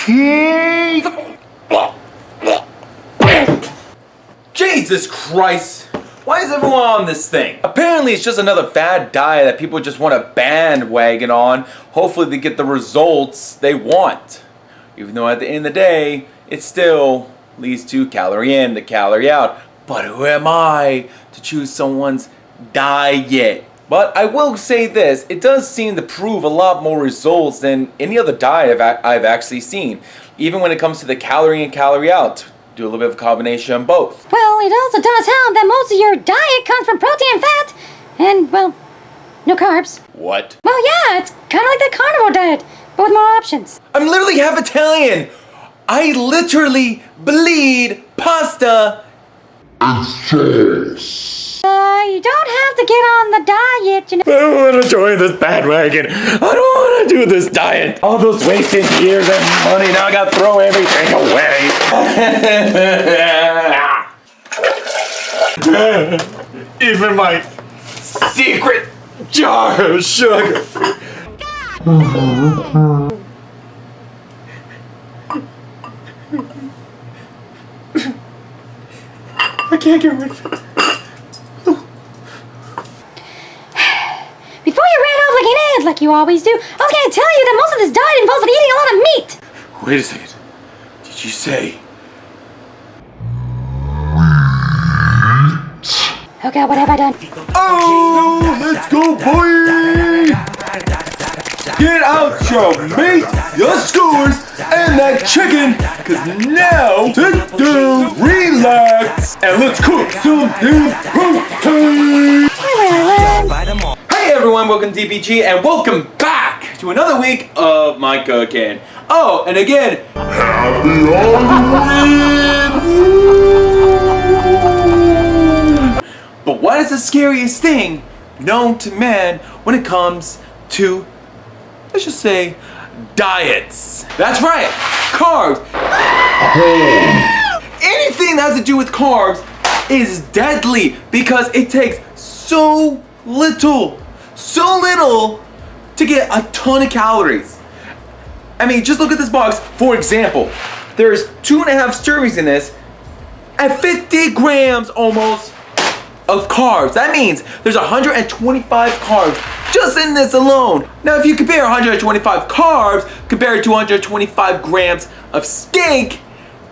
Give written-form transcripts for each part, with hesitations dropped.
Jesus Christ! Why is everyone on this thing? Apparently it's just another fad diet that people just want to bandwagon on. Hopefully they get the results they want. Even though at the end of the day, it still leads to calorie in, the calorie out. But who am I to choose someone's diet? But I will say this, it does seem to prove a lot more results than any other diet I've actually seen. Even when it comes to the calorie in, calorie out. Do a little bit of a combination of both. Well, it also does help that most of your diet comes from protein and fat. And, well, no carbs. What? Well, yeah, it's kind of like the carnivore diet, but with more options. I'm literally half Italian. I literally bleed pasta and sauce. You don't have to get on the diet, you know. I don't want to join this bandwagon. I don't want to do this diet. All those wasted years and money. Now I got to throw everything away. Even my secret jar of sugar. I can't get rid of it. Before you ran off like an ant, like you always do, I was going to tell you that most of this diet involves eating a lot of meat. Wait a second. Did you say? Okay, what have I done? Oh, let's go, boy! Get out your meat, your skewers, and that chicken, cause now sit down, relax, and let's cook some damn protein! Hey everyone, welcome to DPG, and welcome back to another week of my cooking. Oh, and again, happy Halloween! But what is the scariest thing known to man when it comes to, let's just say, diets? That's right, carbs. Anything that has to do with carbs is deadly because it takes so little to get a ton of calories. I mean, just look at this box. For example, there's 2.5 servings in this and 50 grams almost of carbs. That means there's 125 carbs just in this alone. Now, if you compare 125 carbs compared to 125 grams of steak,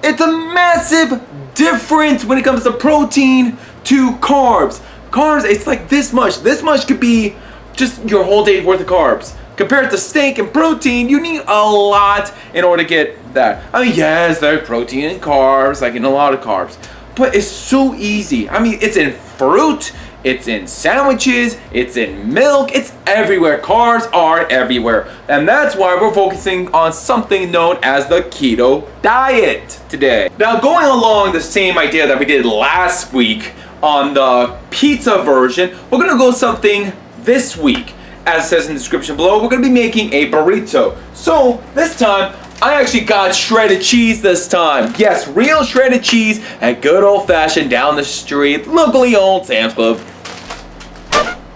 it's a massive difference when it comes to protein to carbs. Carbs, it's like this much. This much could be just your whole day's worth of carbs. Compared to steak and protein, you need a lot in order to get that. I mean, yes, there's protein and carbs, like in a lot of carbs. But it's so easy. I mean, it's in fruit, it's in sandwiches, it's in milk, it's everywhere. Carbs are everywhere. And that's why we're focusing on something known as the keto diet today. Now, going along the same idea that we did last week on the pizza version, we're gonna go something this week. As it says in the description below, we're gonna be making a burrito. So this time, I actually got shredded cheese this time. Yes, real shredded cheese at good old fashioned down the street, locally owned Sam's Club.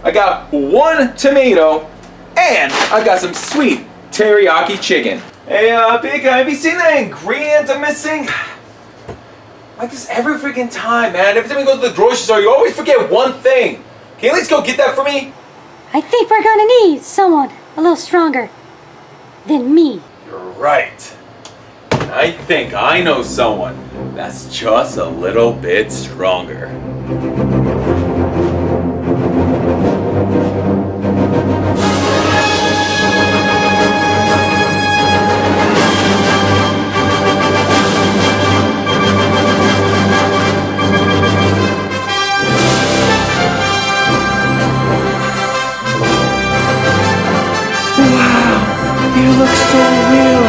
I got 1 tomato and I got some sweet teriyaki chicken. Hey, Pika, have you seen the ingredients I'm missing? Like this every freaking time, man. Every time we go to the grocery store, you always forget one thing. Can you at least go get that for me? I think we're gonna need someone a little stronger than me. You're right. I think I know someone that's just a little bit stronger. You look so real.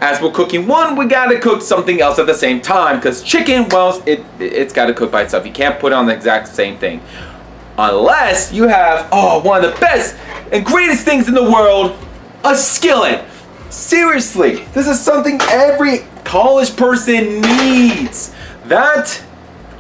As we're cooking one, we gotta cook something else at the same time, because chicken, well, it's gotta cook by itself. You can't put it on the exact same thing. Unless you have, one of the best and greatest things in the world, a skillet. Seriously, this is something every college person needs. That,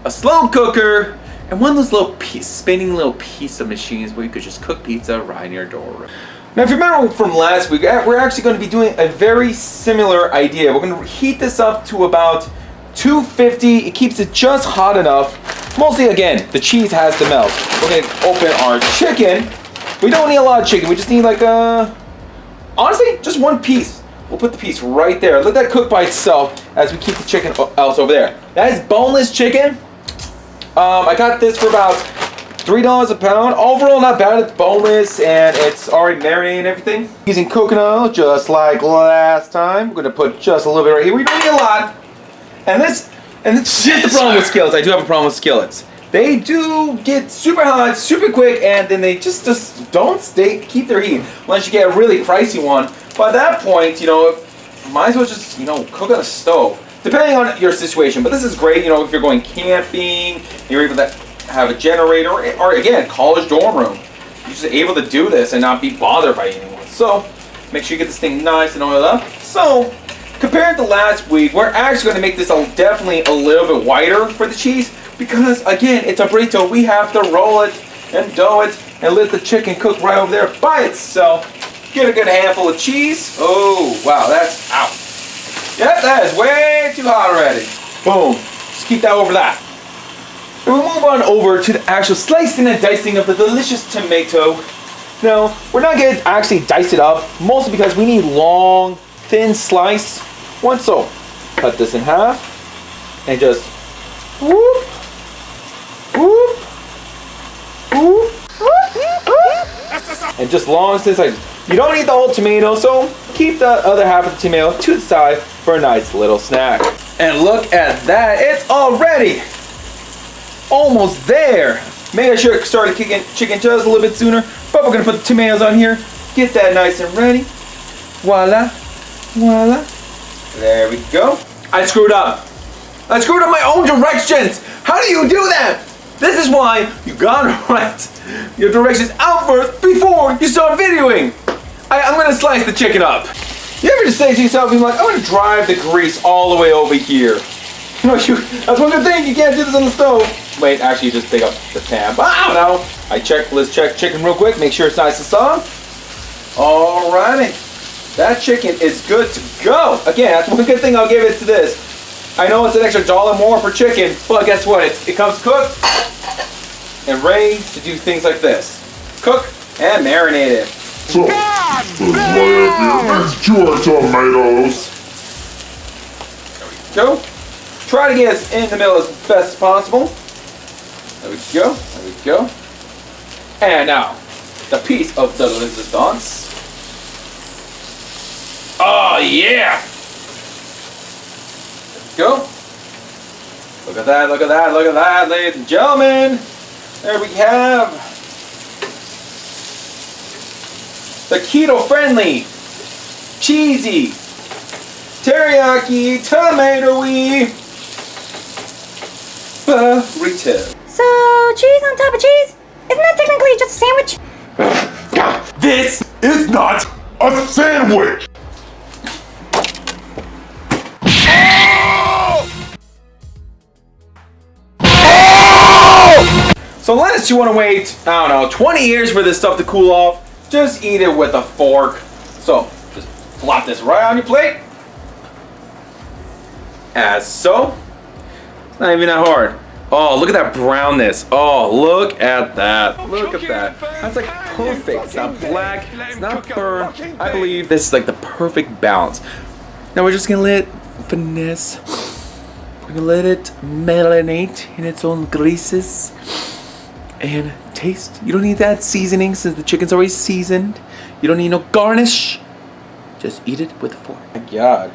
a slow cooker, and one of those little spinning little pizza machines where you could just cook pizza right in your door. Now, if you remember from last week, we're actually going to be doing a very similar idea. We're going to heat this up to about 250. It keeps it just hot enough. Mostly, again, the cheese has to melt. We're going to open our chicken. We don't need a lot of chicken. We just need like honestly, just one piece. We'll put the piece right there. Let that cook by itself as we keep the chicken else over there. That is boneless chicken. I got this for about $3 a pound. Overall, not bad. It's boneless and it's already marinated and everything. Using coconut oil, just like last time. We're gonna put just a little bit right here. We don't need a lot. And here's the problem with skillets. I do have a problem with skillets. They do get super hot, super quick, and then they just don't keep their heat unless you get a really pricey one. By that point, you know, might as well just, you know, cook on a stove. Depending on your situation, but this is great, you know, if you're going camping, you're able to have a generator, or again, college dorm room. You're just able to do this and not be bothered by anyone. So, make sure you get this thing nice and oiled up. So, compared to last week, we're actually going to make this definitely a little bit whiter for the cheese, because again, it's a burrito. We have to roll it and dough it and let the chicken cook right over there by itself. Get a good handful of cheese. Oh, wow, that's out. Yep, that is way too hot already. Boom. Just keep that over that. And we'll move on over to the actual slicing and dicing of the delicious tomato. Now, we're not going to actually dice it up, mostly because we need long, thin slice. So, cut this in half and just whoop, whoop, whoop, and just long thin slices. You don't need the whole tomato, so keep the other half of the tomato to the side for a nice little snack. And look at that, it's already almost there. Maybe I should have started cooking chicken just a little bit sooner, but we're gonna put the tomatoes on here, get that nice and ready. Voila, voila. There we go. I screwed up. I screwed up my own directions. How do you do that? This is why you gotta write your directions out first before you start videoing. I'm gonna slice the chicken up. You ever just say to yourself, you're like, I'm gonna drive the grease all the way over here. You know, that's one good thing, you can't do this on the stove. Wait, actually just pick up the pan. But I don't know. Let's check chicken real quick, make sure it's nice and soft. Alrighty. That chicken is good to go. Again, that's one good thing I'll give it to this. I know it's an extra $1 more per chicken, but guess what? It comes cooked and ready to do things like this. Cook and marinate it. So, let's these your tomatoes. There we go. Try to get us in the middle as best as possible. There we go. There we go. And now, the piece of the resistance. Oh yeah! There we go. Look at that, look at that, look at that, ladies and gentlemen. There we have the keto-friendly, cheesy, teriyaki, tomatoey burrito. So, cheese on top of cheese? Isn't that technically just a sandwich? This is not a sandwich. So unless you want to wait, I don't know, 20 years for this stuff to cool off, just eat it with a fork. So, just plop this right on your plate. As so. It's not even that hard. Oh, look at that brownness. Oh, look at that. Look at that. That's like perfect. It's not black. It's not burnt. I believe this is like the perfect balance. Now we're just going to let it finesse. We're going to let it marinate in its own greases. And taste. You don't need that seasoning since the chicken's already seasoned. You don't need no garnish. Just eat it with a fork. Oh my God.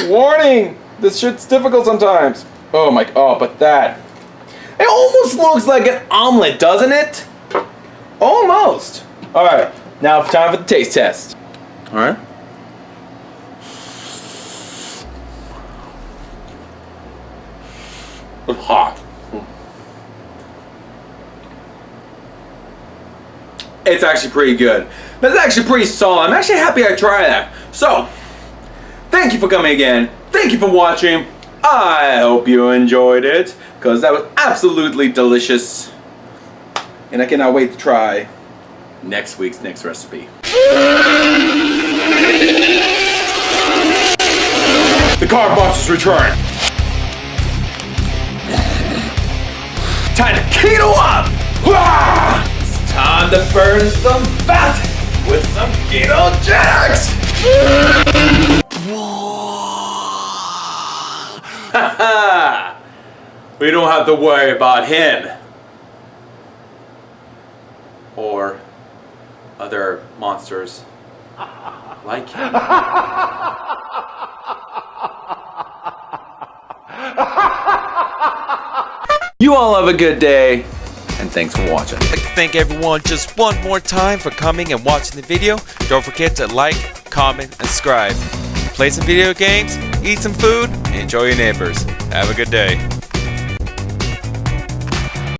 Warning! This shit's difficult sometimes. Oh my, oh, but that. It almost looks like an omelet, doesn't it? Almost. All right, now it's time for the taste test. All right. It's hot. it's actually pretty good. That's actually pretty solid. I'm actually happy I tried that. So, thank you for coming again. Thank you for watching. I hope you enjoyed it, because that was absolutely delicious. And I cannot wait to try next week's next recipe. The Carb Monsters return. Time to keto up! It's time to burn some fat with some ketogenics! We don't have to worry about him. Or other monsters like him. You all have a good day, and thanks for watching. I'd like to thank everyone just one more time for coming and watching the video. Don't forget to like, comment, and subscribe. Play some video games, eat some food, and enjoy your neighbors. Have a good day.